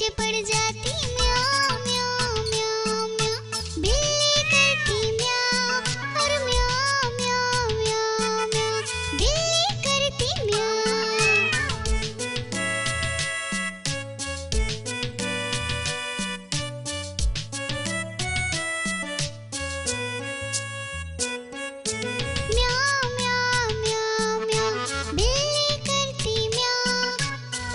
पीछे पड़ जाती म्याऊं म्याऊं म्याऊं म्याऊं। बिल्ली करती म्याऊं और म्याऊं म्याऊं म्याऊं म्याऊं। बिल्ली करती म्याऊं। म्याऊं म्याऊं म्याऊं म्याऊं। बिल्ली करती म्याऊं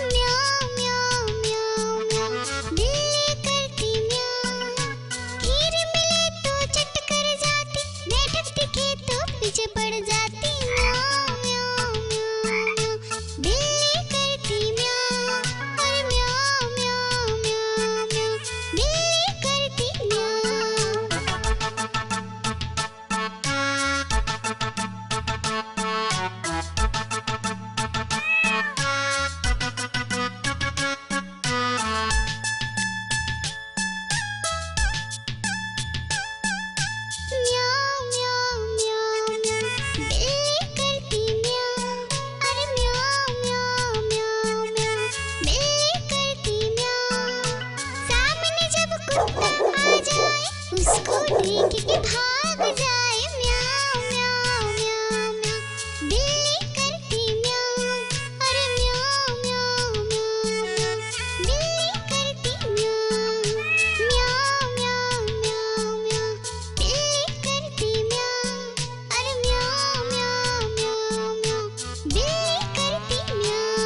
म्याऊं म्याऊं म्याऊं म्याऊं। बिल्ली करती म्याऊं। खीर मिले तो चट कर जाती, बैठक दिखे तो पीछे पड़ जाती म्याऊं म्याऊं म्याऊं म्याऊं। बिल्ली करती म्याऊं और म्याऊं म्याऊं म्याऊं म्याऊं। बिल्ली करती म्याऊं। म्याऊं म्याऊं म्याऊं म्याऊं। बिल्ली करती म्याऊं अरे म्याऊं म्याऊं म्याऊं म्याऊं। बिल्ली करती म्याऊं। सामने जब कुत्ता आ जाए उसको देख के भाग जाए म्याऊं म्याऊं म्याऊं म्याऊं। बिल्ली करती म्याऊं अरे म्याऊं म्याऊं म्याऊं म्याऊं। बिल्ली करती म्याऊं म्याऊं म्याऊं म्याऊं म्याऊं। बिल्ली करती म्याऊं अरे म्याऊं म्याऊं म्याऊं म्याऊं। बिल्ली करती म्याऊं।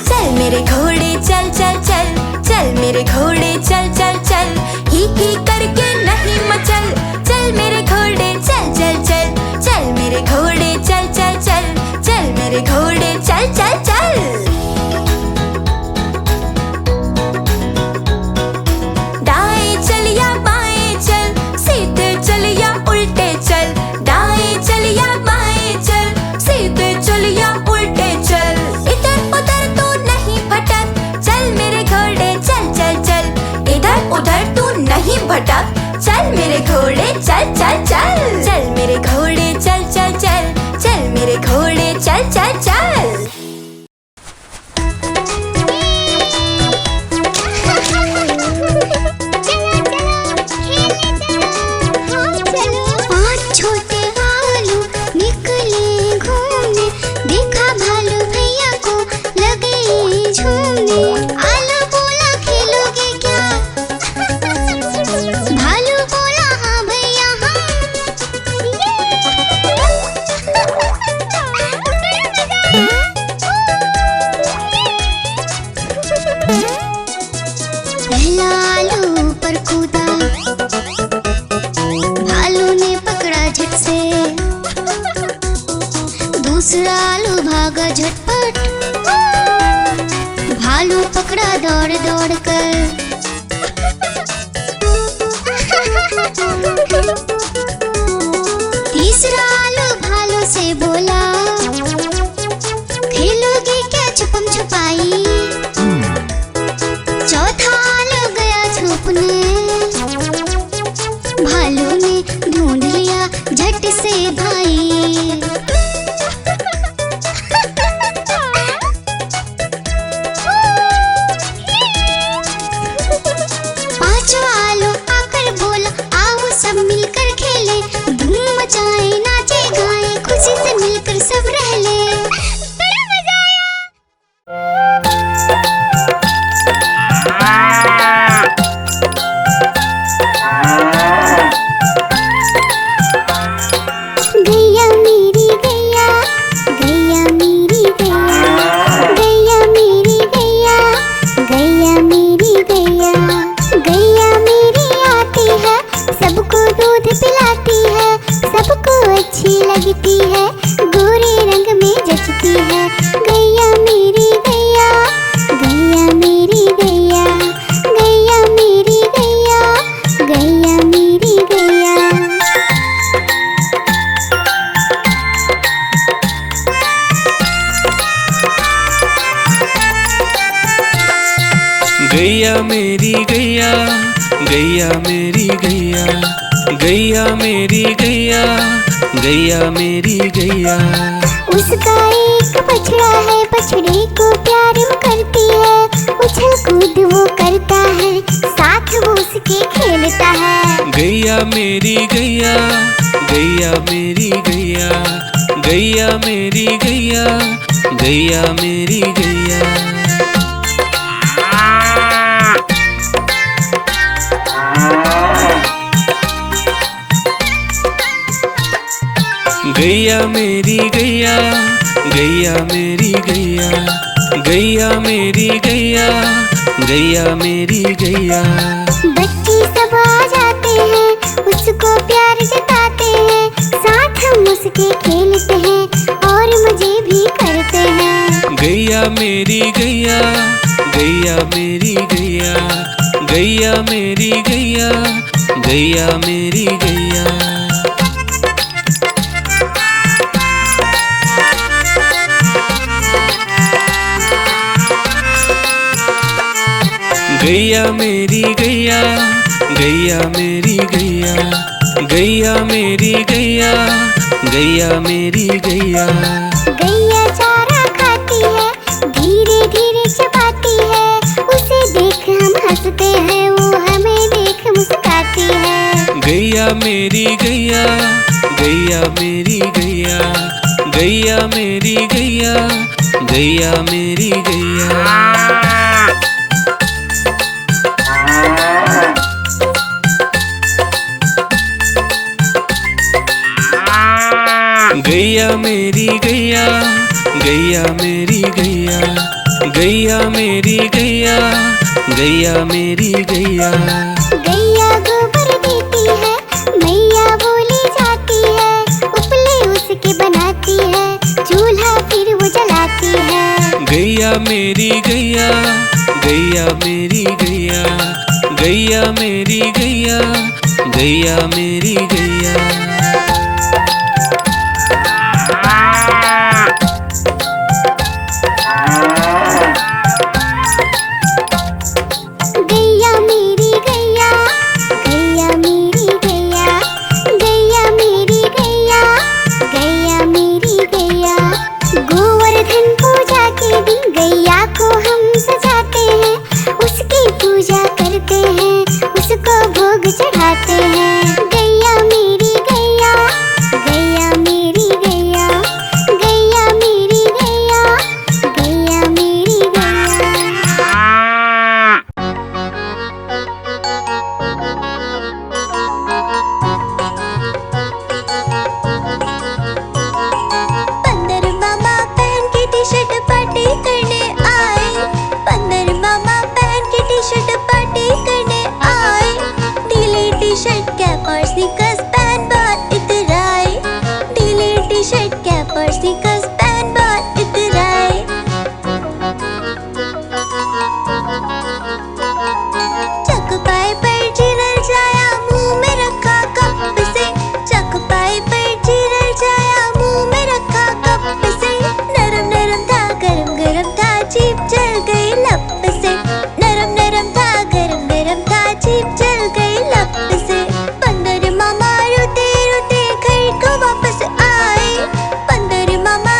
चल मेरे घोड़े चल चल चल, चल मेरे घोड़े चल चल चल, ही करके नहीं मचल। चल मेरे घोड़े चल चल चल, चल मेरे घोड़े चल चल चल, चल मेरे घोड़े चल चल चल। दाएं चल या बाएं चल, सीधे चल या उल्टे चल। दाएं चल या बाएं चल, सीधे चल या उल्टे चल। इधर उधर तू नहीं भटक, चल मेरे घोड़े चल चल चल। इधर उधर तू नहीं भटक, चल मेरे घोड़े चल चल चल। चल मेरे घोड़े चल चल चल, चल मेरे घोड़े चल चल चल। पांच छोटे भालू निकले घूमने, देखा भालू भैया को लगे झूमने। आलू बोला खेलोगे क्या? भालू बोला हाँ भैया हाँ। पहला आलू ऊपर कूदा, भालू ने पकड़ा झट से। दूसरा आलू भागा झटपट, भालू पकड़ा दौड़ दौड़ कर। तीसरा आलू भालू से बोला, खेलोगे क्या छुपम छुपाई? चौथा आलू गया छुपने, भालू ने ढूंढ लिया झट से भाई। पांचवा आलू आकर बोला, आओ सब मिलकर खेले, धूम मचाए नाचे गाए, खुशी से मिलकर सब रह ले। बड़ा मजा आया। गैया मेरी गैया, गैया मेरी गैया, गैया मेरी गैया, गैया मेरी गैया। गैया मेरी आती है, सबको दूध पिलाती है, सबको अच्छी लगती है, गोरे रंग में जचती है। गैया मेरी गैया, गैया मेरी गैया, गैया मेरी गैया, गैया मेरी गैया। गैया मेरी गैया, गैया मेरी गैया, गैया मेरी गैया, गैया मेरी गैया। उसका एक बछड़ा है, बछड़े को प्यार वो करती है, उछल कूद वो करता है, साथ वो उसके खेलता है। गैया मेरी गैया, गैया मेरी गैया, गैया मेरी गैया, गैया मेरी गैया। गैया मेरी गैया, गैया मेरी गैया, गैया मेरी गैया, गैया मेरी गैया। बच्चे सब आ जाते हैं, उसको प्यार जताते हैं, साथ हम उसके खेलते हैं और मजे भी करते हैं। गैया मेरी गैया, गैया मेरी गैया, गैया मेरी गैया, गैया मेरी गैया। गैया मेरी गैया, गैया मेरी गैया, गैया मेरी गैया, गैया मेरी गैया। गैया चारा खाती है, धीरे धीरे चबाती है, उसे देख हम हंसते हैं, वो हमें देख मुस्कुराती है। गैया मेरी गैया, गैया मेरी गैया, गैया मेरी गैया, गैया मेरी गैया। गैया मेरी गैया, गैया मेरी गैया, गैया मेरी गैया, गैया मेरी गैया। गैया गोबर देती है, मैया बोली जाती है, उपले उसके बनाती है, चूल्हा फिर वो जलाती है। गैया मेरी गैया, गैया मेरी गैया, गैया मेरी गैया, गैया मेरी गैया। गैया मेरी गैया, गैया मेरी गैया, गैया मेरी गैया, गैया मेरी गैया। गोवर्धन पूजा के दिन गैया को हम सजाते हैं, उसकी पूजा करते हैं, उसको भोग चढ़ाते हैं। गैया मेरी गैया, गैया मेरी गैया, गैया मेरी गैया, गैया मेरी गैया। बंदर मामा पहन के टी शर्ट पार्टी करने आए, बंदर मामा पहन के टी शर्ट पार्टी करने आए, ढीली टी शर्ट कैप और स्नीकर्स पहन बहुत इतराए, ढीली टी शर्ट कैप और स्नीकर्स पहन बहुत इतराए। चकपाई पर चिरल जाया, मुंह में रखा कप से, चकपाई पर चिरल जाया, मुंह में रखा कप से, नरम नरम था गरम गरम था, जीभ जल गई लप से, नरम नरम था गरम गरम था, जीभ जल गई लप से। बंदर मामा रोते रोते घर को वापस आए, बंदर मामा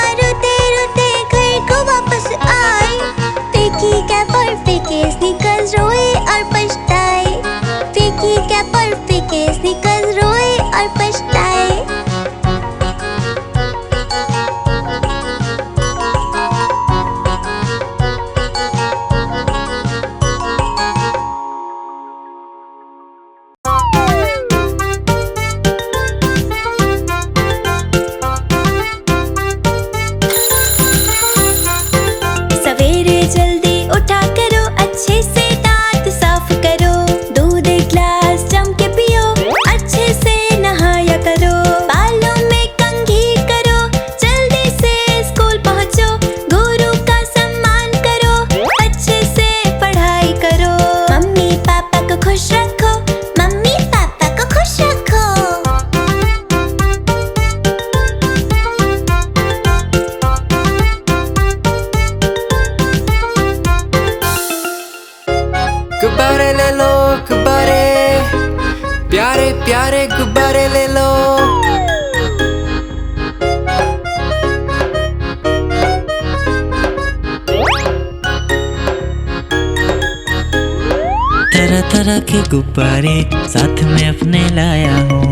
तरह के गुब्बारे साथ में अपने लाया हूँ।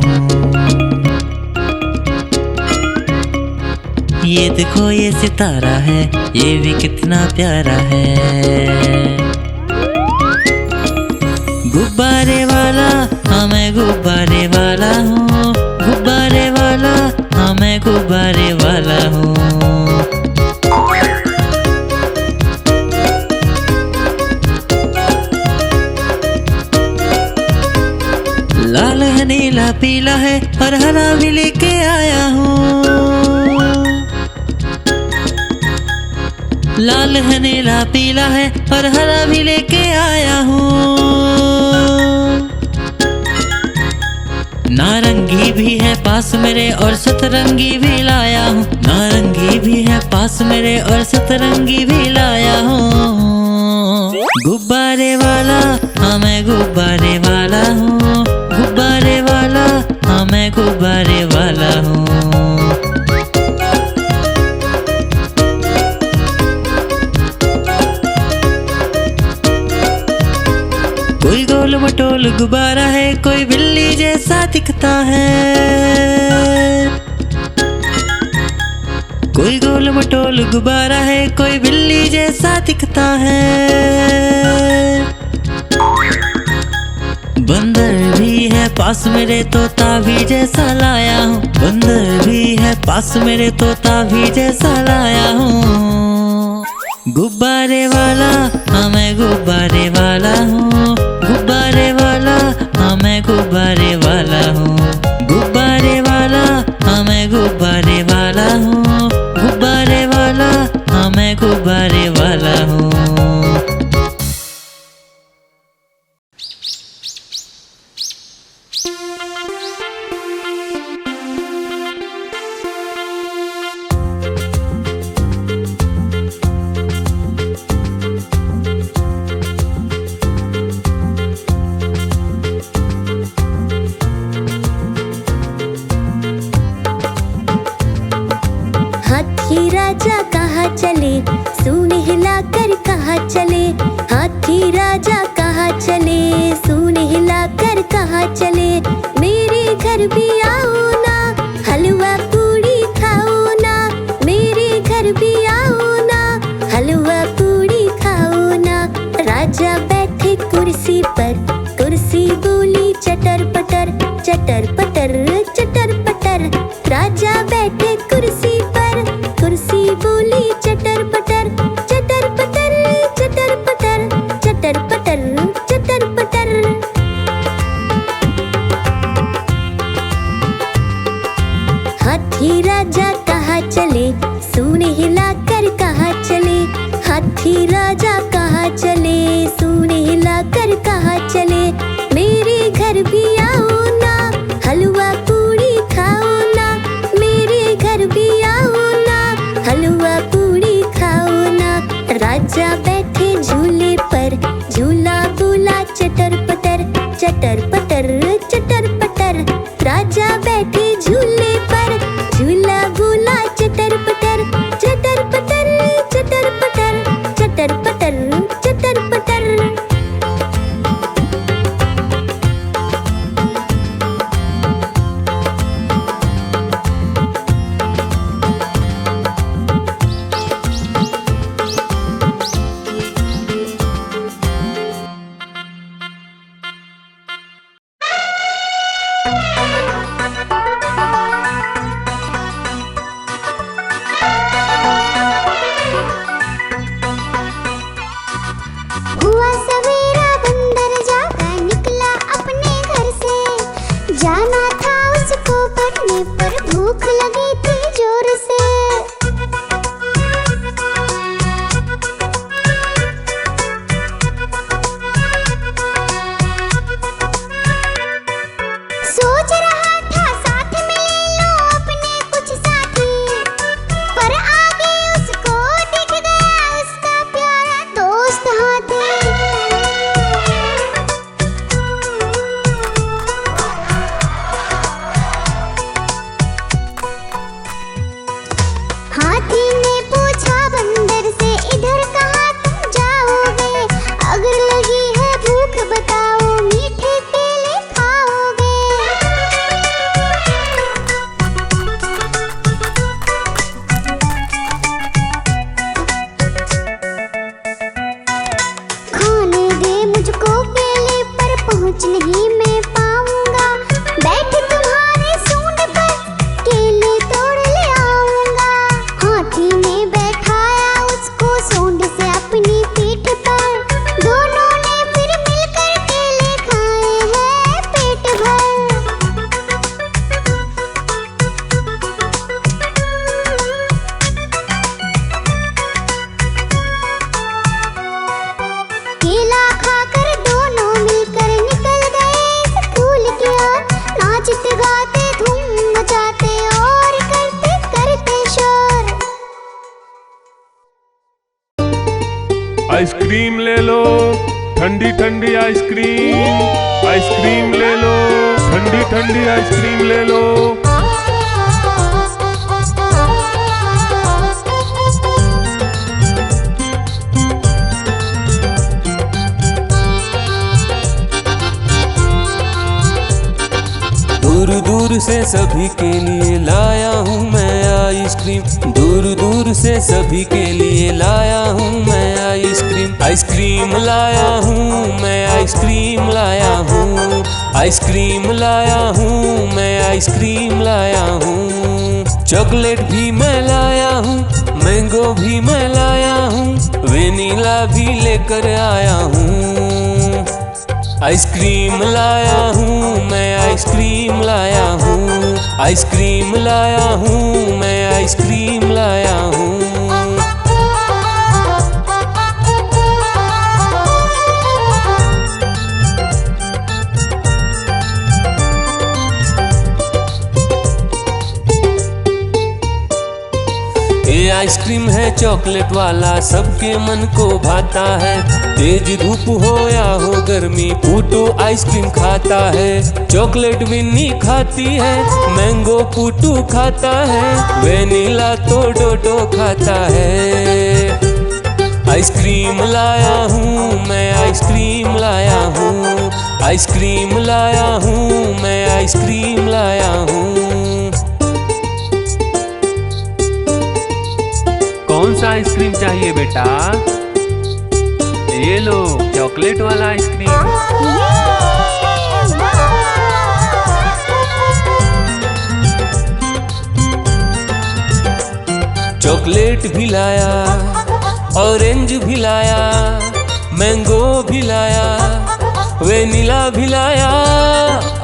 ये देखो ये सितारा है, ये भी कितना प्यारा है। गुब्बारे वाला हाँ मैं गुब्बारे वाला हूँ, गुब्बारे वाला हाँ मैं गुब्बारे वाला हूँ। लाल है नीला पीला है और हरा भी लेके आया हूँ। लाल है नीला पीला है और हरा भी लेके आया हूँ। नारंगी भी है पास मेरे और सतरंगी भी लाया हूँ। नारंगी भी है पास मेरे और सतरंगी भी लाया हूँ। गुब्बारे वाला हाँ मैं गुब्बारे वाला हूँ, गुब्बारे वाला हाँ मैं गुब्बारे वाला हूँ। कोई गोल मटोल गुब्बारा है, कोई बिल्ली जैसा दिखता है। कोई गोल मटोल गुब्बारा है, कोई बिल्ली जैसा दिखता है। बंदर भी है पास मेरे, तोता भी जैसा लाया हूँ। बंदर भी है पास मेरे, तोता भी जैसा लाया हूँ। गुब्बारे वाला हाँ मैं गुब्बारे वाला हूँ, गुब्बारे वाला हाँ मैं गुब्बारे वाला हूँ। गुब्बारे वाला हाँ मैं गुब्बारे वाला हूँ, गुब्बारे वाला हाँ मैं गुब्बारे वाला हूँ। हाथी राजा कहाँ चले, सूंड हिलाकर कहाँ चले। हाथी राजा कहाँ चले, सूंड हिलाकर कहाँ चले। मेरे घर भी आओ ना, हलवा पूड़ी खाओ ना। मेरे घर भी आओ ना, हलवा पूड़ी खाओ ना। राजा बैठे कुर्सी पर, कुर्सी बोली चटर पटर, चटर पटर चटर पटर। राजा बैठे कुर्सी पर, कुर्सी बोली चटर पटर, चटर पटर चटर पटर, चटर पटर चटर पटर। हाथी राजा कहाँ चले, सूंड हिलाकर कहाँ चले। हाथी राजा कहाँ चले, सूंड हिलाकर कहाँ चले। मेरे घर भी आओ ना, हलवा पूड़ी खाओ ना। मेरे घर भी आओ ना, हलवा पूड़ी खाओ ना। राजा बैठे झूले पर, झूला बोला चटर पटर, चटर पटर चटर पटर। राजा बैठे झूले पर, झूला बोला चटर पटर, चटर पटर चटर पटर, चटर पटर चटर पटर। आइसक्रीम ले लो, ठंडी ठंडी आइसक्रीम। आइसक्रीम ले लो, ठंडी ठंडी आइसक्रीम ले लो। दूर दूर से सभी के लिए लाया हूँ मैं आइसक्रीम। दूर दूर से सभी के लिए लाया हूँ मैं आइसक्रीम। आइसक्रीम लाया हूँ मैं, आइसक्रीम लाया हूँ। आइसक्रीम लाया हूँ मैं, आइसक्रीम लाया हूँ। चॉकलेट भी मैं लाया हूँ, मैंगो भी मैं लाया हूँ, वेनिला भी लेकर आया हूँ। आइसक्रीम लाया हूँ मैं, आइसक्रीम लाया हूँ। आइसक्रीम लाया हूँ मैं, आइसक्रीम लाया हूँ। ये आइसक्रीम है चॉकलेट वाला, सबके मन को भाता है। तेज धूप हो या हो गर्मी, पूटू आइसक्रीम खाता है। चॉकलेट विन्नी खाती है, मैंगो पूटू खाता है, वेनिला तो डोडो खाता है। आइसक्रीम लाया हूँ मैं, आइसक्रीम लाया हूँ। आइसक्रीम लाया हूँ मैं, आइसक्रीम लाया हूँ। कौन सा आइसक्रीम चाहिए बेटा? ये लो चॉकलेट वाला आइसक्रीम। चॉकलेट भी लाया, ऑरेंज भी लाया, मैंगो भी लाया, वेनिला भी लाया।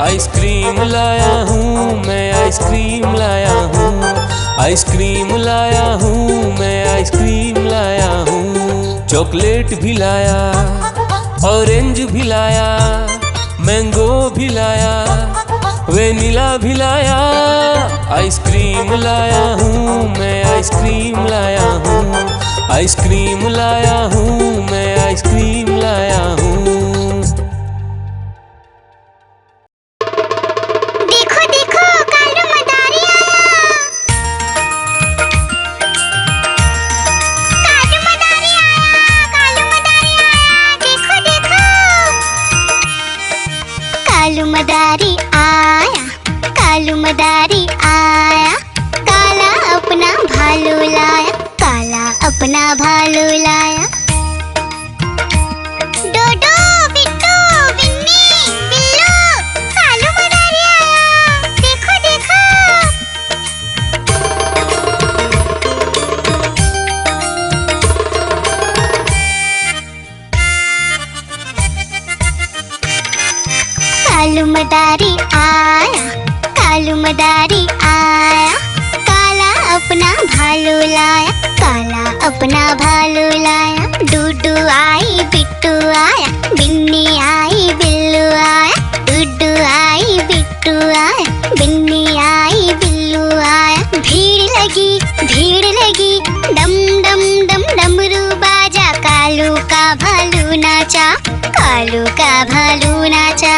आइसक्रीम लाया हूँ मैं, आइसक्रीम लाया हूँ। आइसक्रीम लाया हूँ मैं, आइसक्रीम लाया हूँ। चॉकलेट भी लाया, ऑरेंज भी लाया, मैंगो भी लाया, वेनिला भी लाया। आइसक्रीम लाया हूँ मैं, आइसक्रीम लाया हूँ। आइसक्रीम लाया हूँ मैं, आइसक्रीम लाया हूँ। देखो देखो कालू मदारी आया। कालू मदारी आया, कालू मदारी आया। देखो देखो कालू मदारी आया, कालू मदारी आया। काला अपना भालू लाया, काला अपना भालू लाया। डोडो बिट्टू बिन्नी बिल्लू, कालू मदारी आया। देखो देखो कालू मदारी आया, कालू मदारी आया। काला अपना भालू लाया, काला अपना भालू लाया। डूडू आई बिट्टू आया, बिन्नी आई बिल्लू आया। डूडू आई बिट्टू आया, बिन्नी आई बिल्लू आया। भीड़ लगी डम डम डम डमरू बाजा। कालू का भालू नाचा, कालू का भालू नाचा।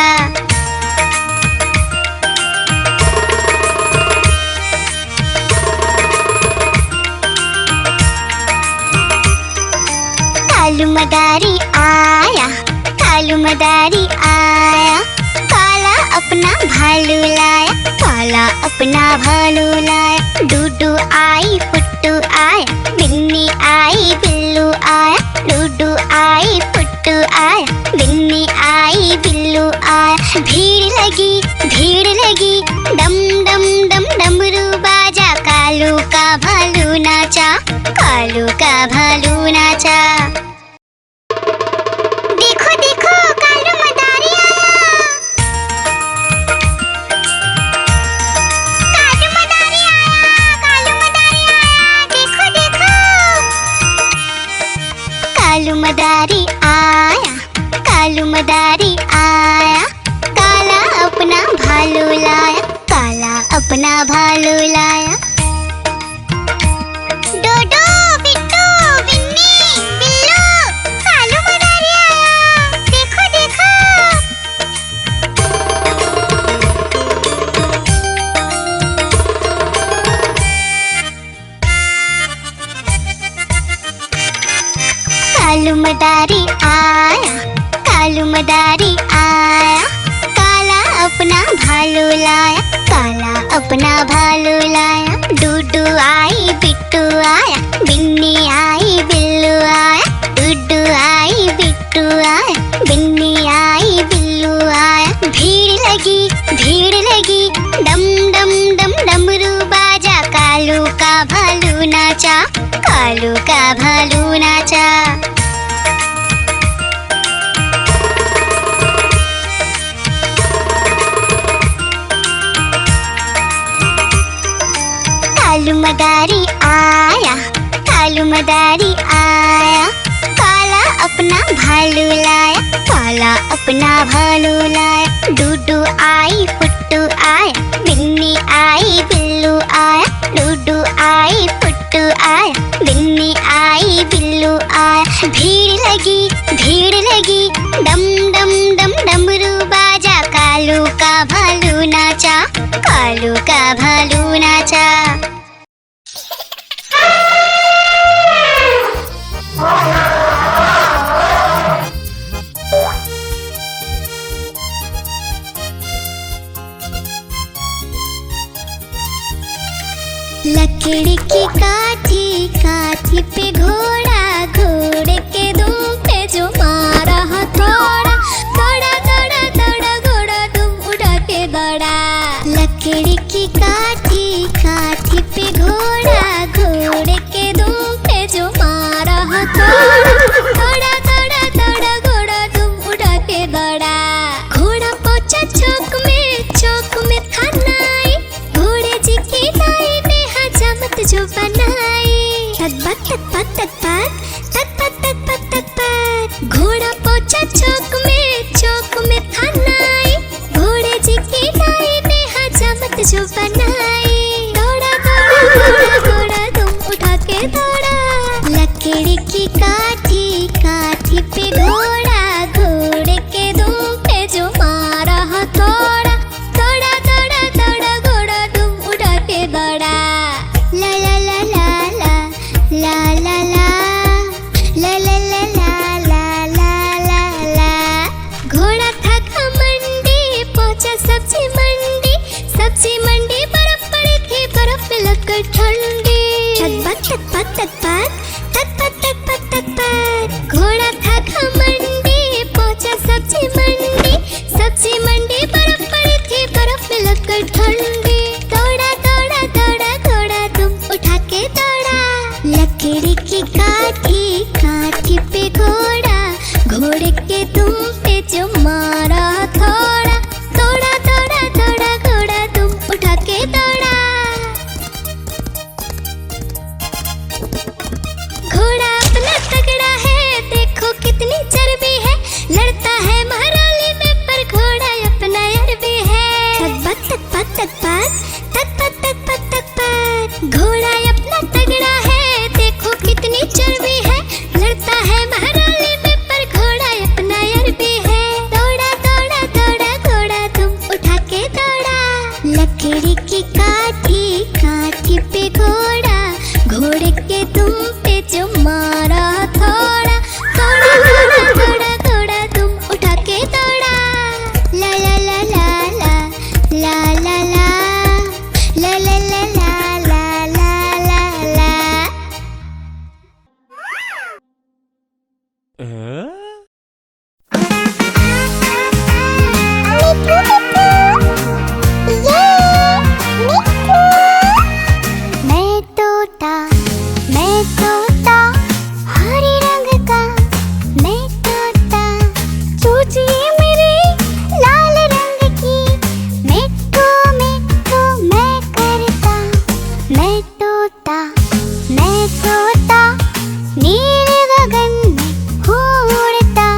कालू मदारी आया, कालू मदारी आया। काला अपना भालू लाया, काला अपना भालू लाया। डूडू आई पुट्टू आया, बिन्नी आई बिल्लू आया। डूडू आई पुट्टू आया, बिन्नी आई बिल्लू आया। भीड़ लगी डम डम डम डमरू बाजा। कालू का भालू नाचा, कालू का भालू नाचा। देखो देखो कालू मदारी आया। कालू मदारी आया, कालू मदारी आया। देखो देखो कालू मदारी आया, कालू मदारी आया। काला अपना भालू लाया, काला अपना भालू लाया। डोडो बिट्टू बिन्नी कालू मदारी आया, कालू मदारी आया, काला अपना भालू लाया, काला अपना भालू लाया। डूडू आई बिट्टू आया, बिन्नी आई बिल्लू आया, डूडू आई बिट्टू आया, बिन्नी आई बिल्लू आया। भीड़ लगी डम डम डम डमरू बाजा, कालू का भालू नाचा, कालू का भालू नाचा। कालू मदारी आया, कालू मदारी आया, काला अपना भालू लाया, काला अपना भालू लाया। डूडू आई पुट्टू आया, बिन्नी आई बिल्लू आया, डूडू आई पुट्टू आया, बिन्नी आई बिल्लू आया। भीड़ लगी डम डम डम डमरू बाजा, कालू का भालू नाचा, कालू का भालू नाचा। लकड़ी की काठी, काठी पे घोड़ा, घोड़े के दुम पे जो मारा हथौड़ा, दौड़ा दौड़ा दौड़ा घोड़ा दुम उड़ा के दौड़ा। लकड़ी की काठी, काठी पे घोड़ा, घोड़े के दुम पे जो मारा हथौड़ा, दौड़ा दौड़ा दौड़ा घोड़ा दुम उड़ा के दौड़ा। घोड़ा पहुंचा चौक में खानाई, घोड़े जी की दाई ने हजामत जो बनाई। तक पक तक पक तक पक तक पक तक पक। घोड़ा पहुंचा चौक में खानाई, घोड़े जी की दाई ने हजामत जो बनाई। दौड़ा दौड़ा दौड़ा दुम उठा के दौड़ा। लकड़ी की काठी, काठी पे घोड़ा, घोड़े के दुम पे जो मारा हथौड़ा, दौड़ा दौड़ा दौड़ा घोड़ा दुम उठा के दौड़ा। ला ला ला ला ला ला ला ला ला ला ला ला ला ला ला। घोड़ा था घमंडी, पहुंचा सब्जी मंडी, सब्जी मंडी बर्फ पड़ी थी, बर्फ में लगकर ठंडी। तक पक तक पक तक पक तक पक तक पक। घोड़ा था घमंडी, पहुंचा सब्जी मंडी, सब्जी मंडी बर्फ पड़ी थी, बर्फ में लगकर ठंडी। दौड़ा दौड़ा दौड़ा घोड़ा तुम उठा के दौड़ा। लकड़ी की काठी, काठी पे घोड़ा, घोड़े के तुम पे जो मारा हथौड़ा, दौड़ा दौड़ा दौड़ा घोड़ा तुम उठा के दौड़ा। घोड़ा अपना तगड़ा है, देखो कितनी चर्बी है, लड़ता है महाराली में पर घोड़ा अपना अरबी है। तक पक तक पक तक पक तक पक तक पक। घोड़ा अपना तगड़ा है, देखो कितनी चर्बी है, लड़ता है महाराली में पर घोड़ा अपना अरबी है। दौड़ा दौड़ा दौड़ा घोड़ा तुम उठा के दौड़ा। लकड़ी की काठी, काठी पे घोड़ा, घोड़े के तुम पे जो मारा हथौड़ा, दौड़ा दौड़ा दौड़ा घोड़ा तुम उठा के दौड़ा। ला ला ला ला ला ला ला ला ला ला ला ला ला ला ला ला। मैं तोता हरे रंग का, मैं तोता चूचिए मेरे लाल रंग की, मिट्ठू मिट्ठू मैं करता। मैं तोता नीले गगन में उड़ता,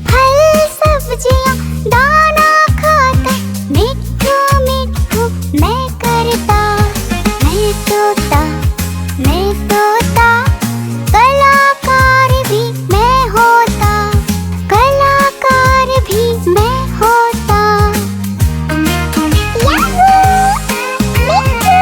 फल सब्जियां दाना खाता, मिट्ठू मिट्ठू मैं करता। मैं तोता कलाकार भी मैं होता, कलाकार भी मैं होता। याहू मिट्ठू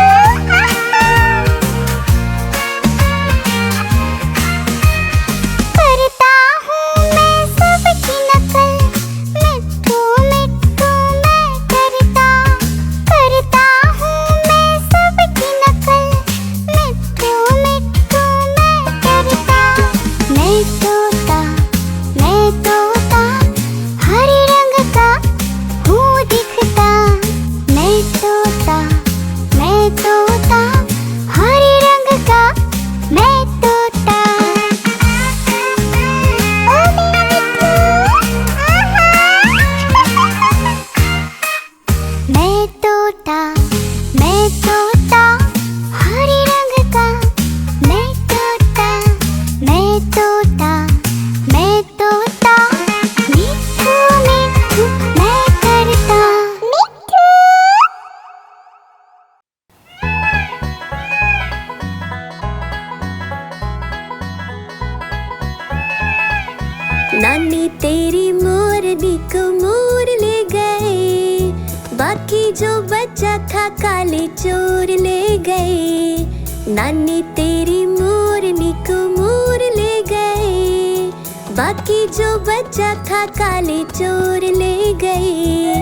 नानी तेरी मोरनी को मोर ले गए, बाकी जो बचा था काले चोर ले गए। नानी तेरी मोरनी को मोर ले गए, बाकी जो बचा था काले चोर ले गए।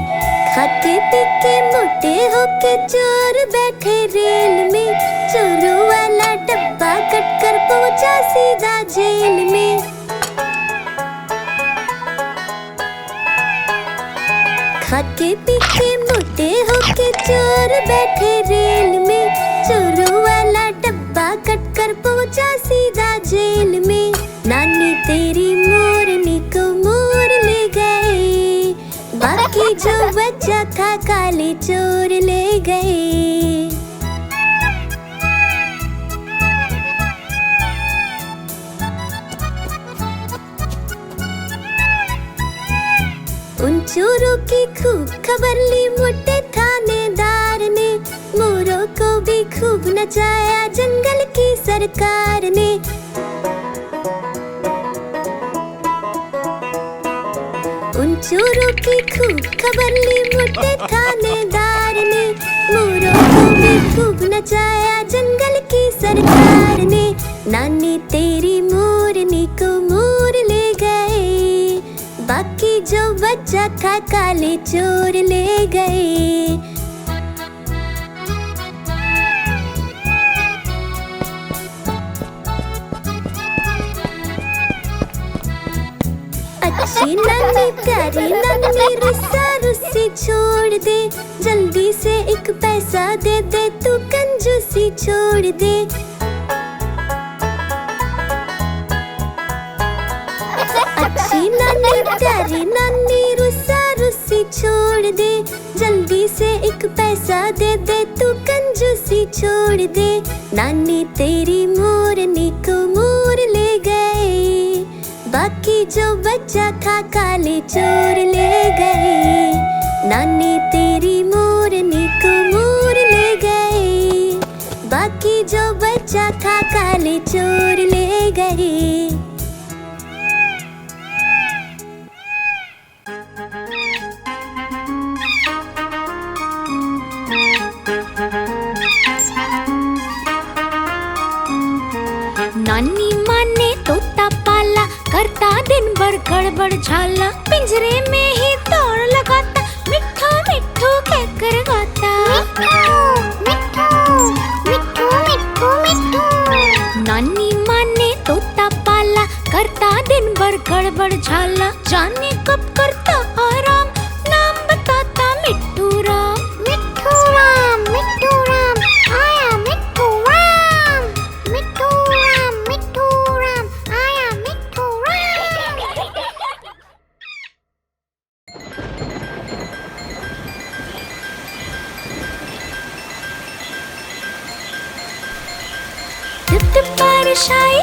खाते पीके मोटे होके चोर बैठे रेल में, चोरों वाला डब्बा कट कर पहुंचा सीधा जेल में। खाके पीके मोटे होके चोर बैठे रेल में, चोरों वाला डब्बा कट कर पहुंचा सीधा जेल में। नानी तेरी मोरनी को मोर ले गए, बाकी जो बचा था काले चोर ले गए। उन चोरों की खूब खबर ली मोटे थानेदार ने, मोरों को भी खूब नचाया जंगल की सरकार ने। उन चोरों की खूब खबर ली मोटे थानेदार ने, मोरों को भी खूब नचाया जंगल की सरकार ने। नानी तेरी मोरनी को मोर ले गए, बाकी जो बचा था काले चोर ले गए। अच्छी नानी प्यारी नानी रुस्सा रुस्सी छोड़ दे, जल्दी से एक पैसा दे दे तू कंजूसी छोड़ दे। अच्छी नानी प्यारी नानी रुस्सा रुस्सी छोड़ दे, जल्दी से एक पैसा दे दे तू कंजूसी छोड़ दे। नानी तेरी मोरनी को मोर ले गए, बाकी जो बचा था काले चोर ले गए। नानी तेरी मोरनी को मोर ले गए, बाकी जो बचा था काले चोर ले गए। नानी माँ ने तोता पाला, करता दिन भर गड़बड़ झाला, पिंजरे में ही दौड़ लगाता, मिट्ठू मिट्ठू कहकर गाता। मिट्ठू मिट्ठू मिट्ठू मिट्ठू। नानी माँ ने तोता पाला, करता दिन भर गड़बड़ झाला, जाने कब करता आराम, नाम बताता मिट्ठू राम। मिट्ठू राम आया मिट्ठू राम, मिट्ठू राम आया मिट्ठू राम। टिप टिप बारिश आई,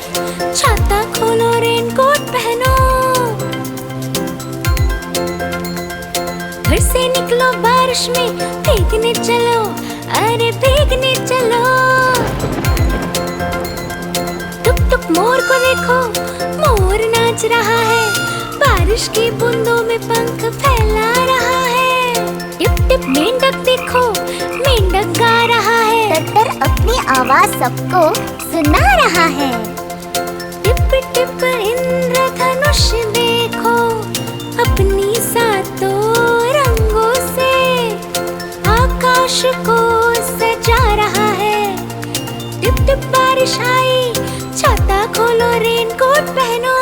छाता खोलो रेनकोट पहनो, घर से निकलो बारिश में, भीगने चलो अरे भीगने चलो। टुक टुक मोर को देखो, मोर नाच रहा है, बारिश की बूंदों में पंख फैला रहा है। टिप टिप मेंढक देखो, मेंढक गा रहा है, टट्टर अपनी आवाज सबको सुना रहा है। टिप टिप इंद्रधनुष देखो, अपनी सातों रंगों से आकाश को सजा रहा है। टिप टिप बारिश आई, छाता खोलो रेनकोट पहनो।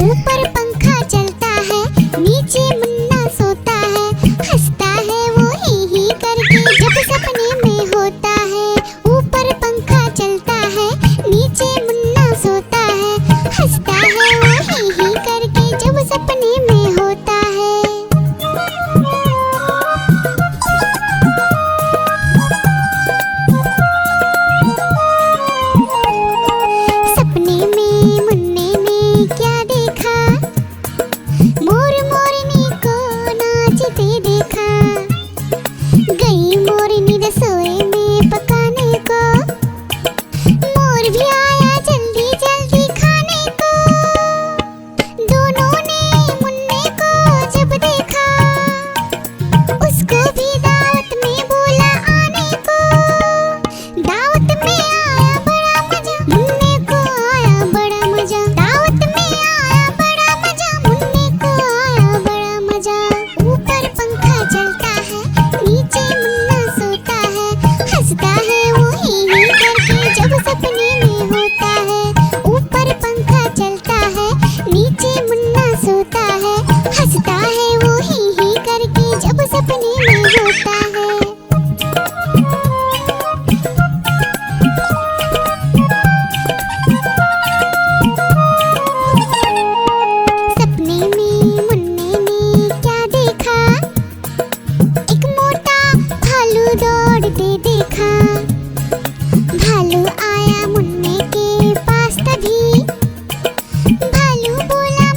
ऊपर पंखा चलता है, नीचे मुन्ना सोता है, हंसता है वो ही करके जब सपने में होता है। ऊपर पंखा चलता है, नीचे मुन्ना सोता है, हंसता है वो ही करके जब सपने में होता है। सपने में मुन्ने ने क्या देखा, मोर मोरनी को नाच नीचे मुन्ना सोता है, हंसता है वो ही करके जब सपने में होता है। सपने में मुन्ने ने क्या देखा, एक मोटा भालू दौड़ते देखा। भालू आया मुन्ने के पास तभी, भालू बोला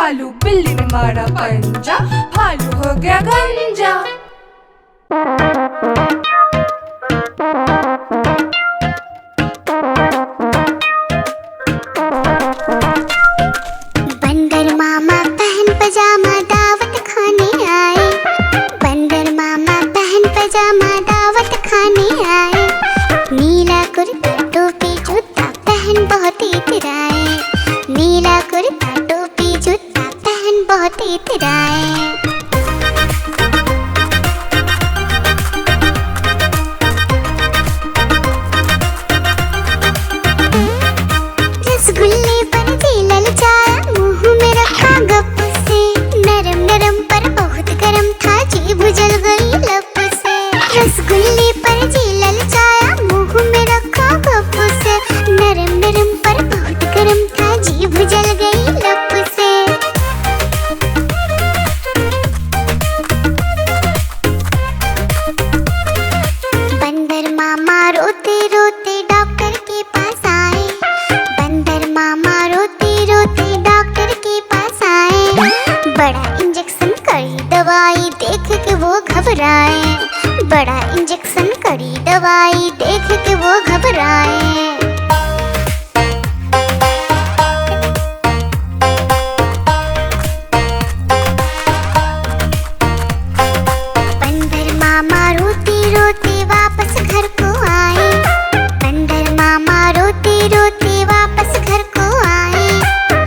भालू बिल्ली ने मारा पंजा, भालू हो गया गंजा। बंदर मामा पहन पजामा दावत खाने आए, बंदर मामा पहन पजामा दावत खाने आए। नीला कुर्ता टोपी जूता पहन बहुत इतराए, नीला कुर्ता टोपी जूता पहन बहुत इतराए। रसगुल्ले पर जी ललचाया, मुंह में रखा गप से, नरम नरम पर बहुत गरम था, जीभ जल गई लप से। रसगुल्ले पर जी ललचाया, मुंह में रखा गप से, नरम नरम पर बहुत गरम था, जीभ जल गई लप से। बंदर मामा रोते रोते डॉक्टर के पास आए, बंदर मामा रोते रोते डॉक्टर के पास आए। बड़ा इंजेक्शन कड़ी दवाई देख के वो घबराए, बड़ा इंजेक्शन कड़ी दवाई देख के वो घबराए। बंदर मामा रोते रोते वापस घर को आए, बंदर मामा रोते रोते वापस घर को आए।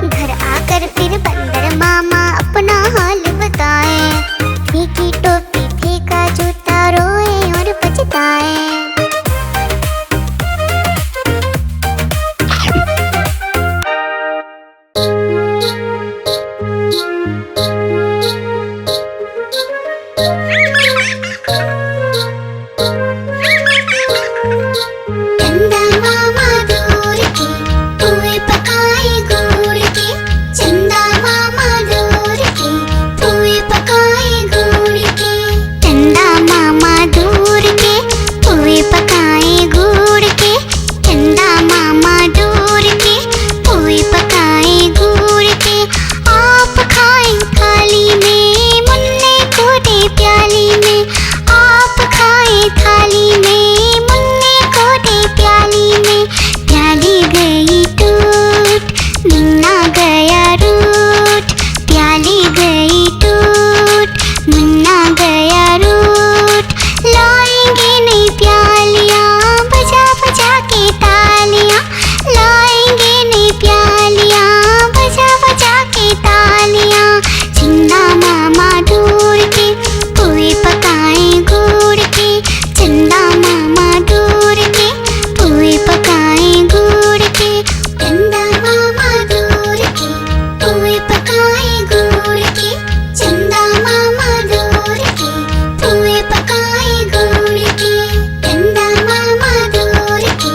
घर आकर फिर बंदर मामा अपना हाल बताए, फीकी टोपी फेंका जूता रोए और पछताए। चंदा मामा दूर के पुए पकाए गुड़ के, चंदा मामा दूर के पुए पकाए गुड़ के, चंदा मामा दूर के पुए पकाए गुड़ के, चंदा मामा दूर के पुए पकाए गुड़ के। आप खाएं थाली में, मुन्ने को दे प्याली में, आप खाएं थाली में, मुन्ने को दे प्याली में। प्याली गई टूट, मुन्ना गया रूठ, प्याली गई टूट, मुन्ना गया रूठ। लाएंगे नई प्यालियाँ बजा बजा के तालियाँ, लाएंगे नई प्यालियाँ बजा बजा के तालियाँ। चंदा मामा दूर के पुए पकाए गुड़ के, चंदा मामा दूर के पुए पकाए गुड़ के, चंदा मामा दूर के पुए पकाए गुड़ के, चंदा मामा दूर के पुए पकाए गुड़ के, चंदा मामा दूर के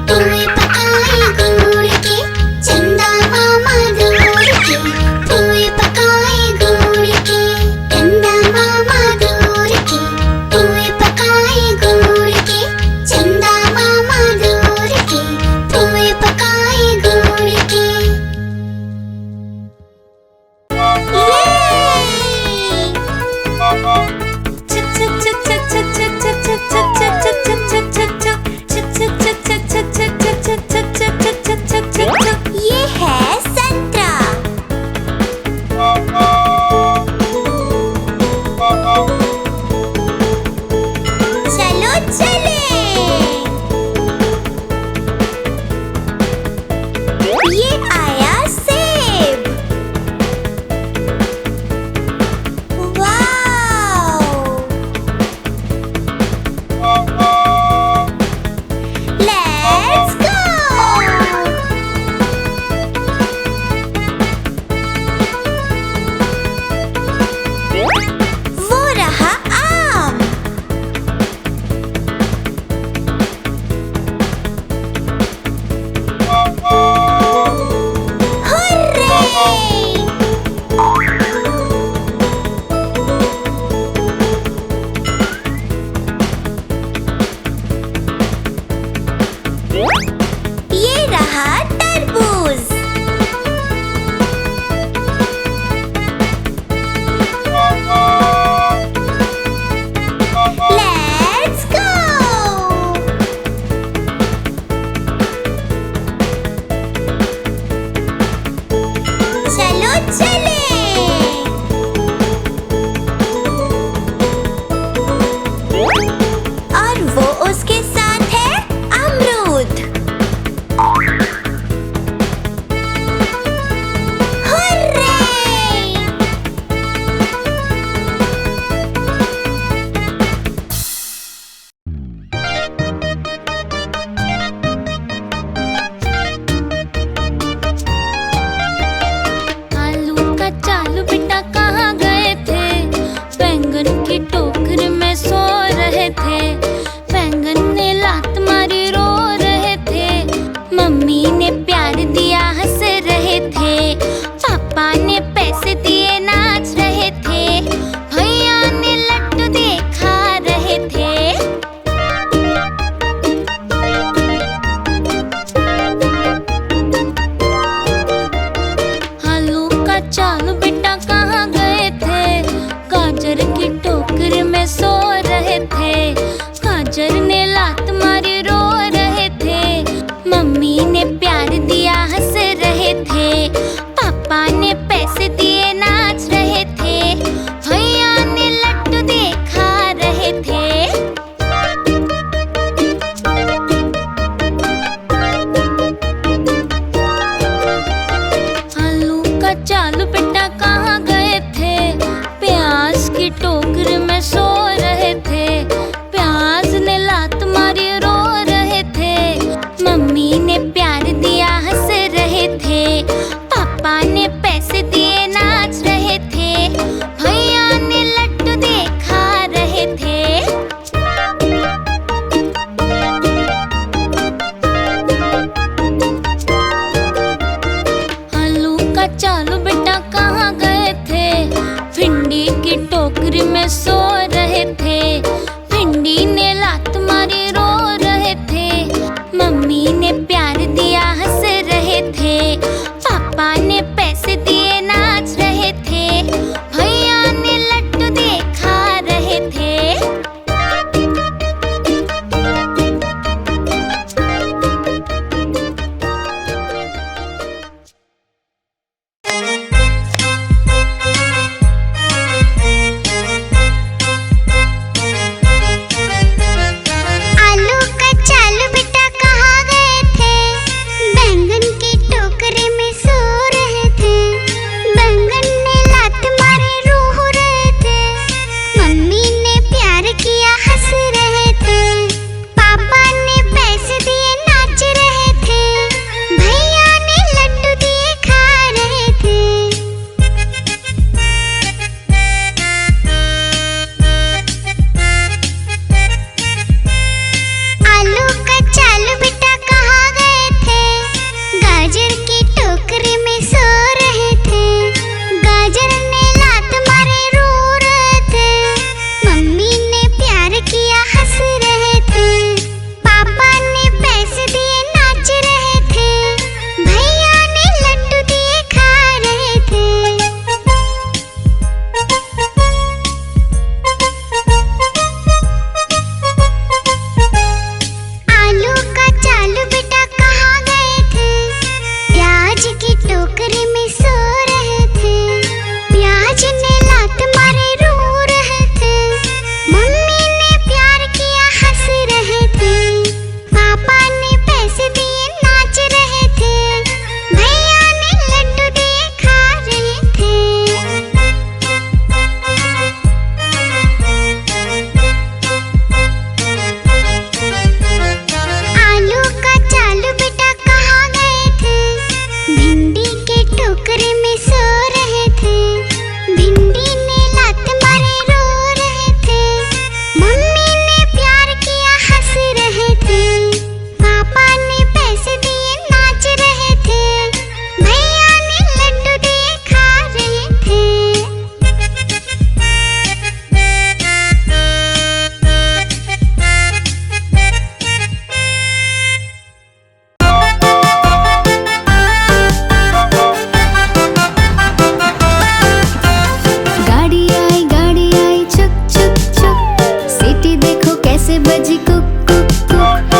पुए पकाए गुड़ के, चंदा मामा दूर के पुए पकाए गुड़ के, चंदा मामा दूर के पुए पकाए गुड़ के, चंदा मामा दूर के पुए पकाए गुड़ के। ये है संतरा। चलो चले। ये आया सेब। वाओ। Let's go. वो रहा आम। ये रहा तरबूज। लात मारी रो रहे थे, मम्मी ने प्यार दिया हंस रहे थे, पापा ने पैसे दिए नाच रहे थे, भैया ने लड्डू दिए खा रहे थे। आलू का चालू बेटा कहाँ गए थे, प्याज की टोकरी में सो रहे थे, प्याज ने लात मारी रो रहे थे, मम्मी ने प्यार दिया हंस रहे थे, पापा ने पैसे दिए नाच रहे थे, भैया ने लड्डू दिए खा रहे थे। आलू का चालू बेटा कहाँ गए थे, भिंडी की टोकरी में सो रहे थे, भिंडी ने लात मारी रो रहे थे, मम्मी ने प्यार दिया हंस रहे थे, पापा ने पैसे दिए नाच रहे थे, भैया ने लड्डू दिए खा रहे थे। आलू का चालू बेटा कहाँ गए थे, बैंगन की टोकरी में सो रहे थे, बैंगन ने लात मारी रो रहे थे, मम्मी ने प्यार किया हंस रहे थे, पापा ने पैसे दिए नाच रहे थे, भैया ने लड्डू दिए खा रहे थे। आलू का चालू बेटा कहाँ गए थे, गाजर की टोकरी में सो रहे थे, गाजर ने लात मारे रो रहे थे, मम्मी ने प्यार किया हंस रहे थे, पापा ने पैसे दिए नाच रहे थे, भैया ने लड्डू दिए खा रहे थे। आलू का चालू बेटा कहाँ गए थे, प्याज की टोकरी में सो रहे थे, प्याज ने लात मारे रो रहे थे, मम्मी ने प्यार किया हंस रहे थे, पापा ने पैसे दिए नाच रहे थे, भैया ने लड्डू दिए खा रहे थे। आलू का चालू बेटा कहाँ गए थे, भिंडी की टोकरी में सो रहे थे, भिंडी ने लात मारे रो रहे थे, मम्मी ने प्यार किया हंस रहे थे, पापा ने पैसे दिए नाच रहे थे, भैया ने लड्डू दिए खा रहे थे। गाड़ी आई छुक छुक छुक, सीटी देखो कैसे बजी कुक कुक कुक,